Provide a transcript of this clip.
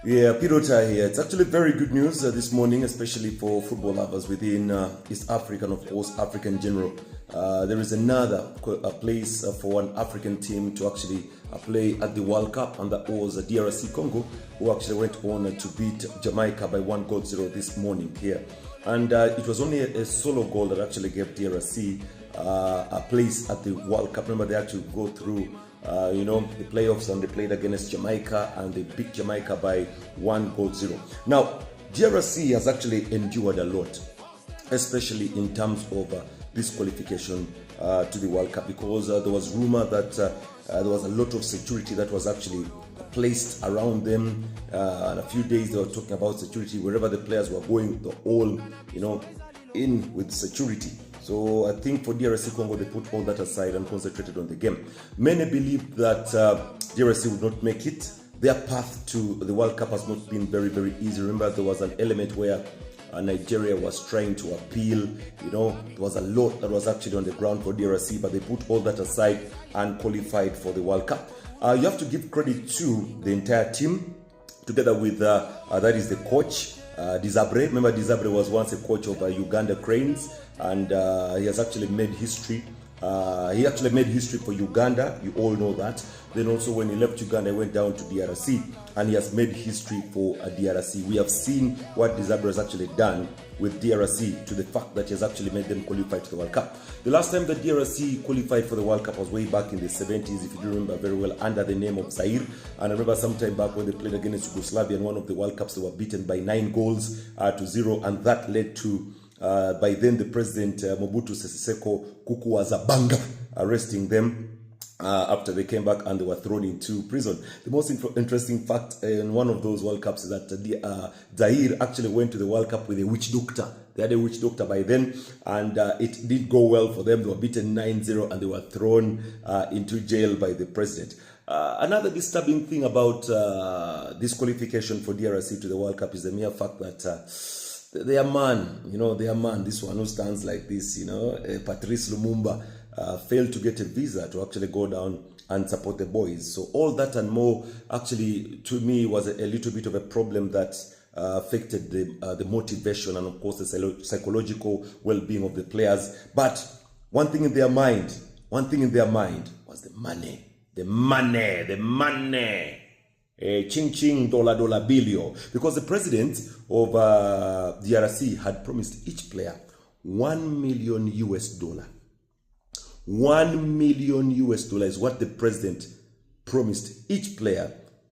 Yeah, Pirota here. It's actually very good news this morning, especially for football lovers within East Africa and, of course, Africa in general. There is another place for an African team to actually play at the World Cup, and that was DRC Congo, who actually went on to beat Jamaica by 1-0 this morning here. And it was only a solo goal that actually gave DRC a place at the World Cup. Remember, they had to go through the playoffs, and they played against Jamaica and they beat Jamaica by 1-0. Now, DRC has actually endured a lot, especially in terms of this qualification to the World Cup, because there was rumor that there was a lot of security that was actually placed around them. And a few days they were talking about security wherever the players were going, the all in with security. So I think for DRC Congo, they put all that aside and concentrated on the game. Many believe that DRC would not make it. Their path to the World Cup has not been very, very easy. Remember, there was an element where Nigeria was trying to appeal. There was a lot that was actually on the ground for DRC, but they put all that aside and qualified for the World Cup. You have to give credit to the entire team, together with that is the coach, Dizabre. Remember, Dizabre was once a coach of Uganda Cranes, and he has actually made history. He actually made history for Uganda. You all know that. Then also when he left Uganda, he went down to DRC, and he has made history for DRC. We have seen what Dizabre has actually done with DRC, to the fact that he has actually made them qualify to the World Cup. The last time that DRC qualified for the World Cup was way back in the 70s, if you do remember very well, under the name of Zaire. And I remember sometime back when they played against Yugoslavia in one of the World Cups, they were beaten by 9-0, and that led to by then the president Mobutu Sese Seko Kukuwazabanga arresting them after they came back and they were thrown into prison. The most interesting fact in one of those World Cups is that Zaire actually went to the World Cup with a witch doctor. They had a witch doctor by then, and it did go well for them. They were beaten 9-0 and they were thrown into jail by the president. Another disturbing thing about this qualification for DRC to the World Cup is the mere fact that their man, this one who stands like this, Patrice Lumumba, failed to get a visa to actually go down and support the boys. So all that and more actually, to me, was a little bit of a problem that affected the motivation and, of course, the psychological well-being of the players. But one thing in their mind was the money. The money. Ching dollar billion, because the president of DRC had promised each player $1 million. $1 million is what the president promised each player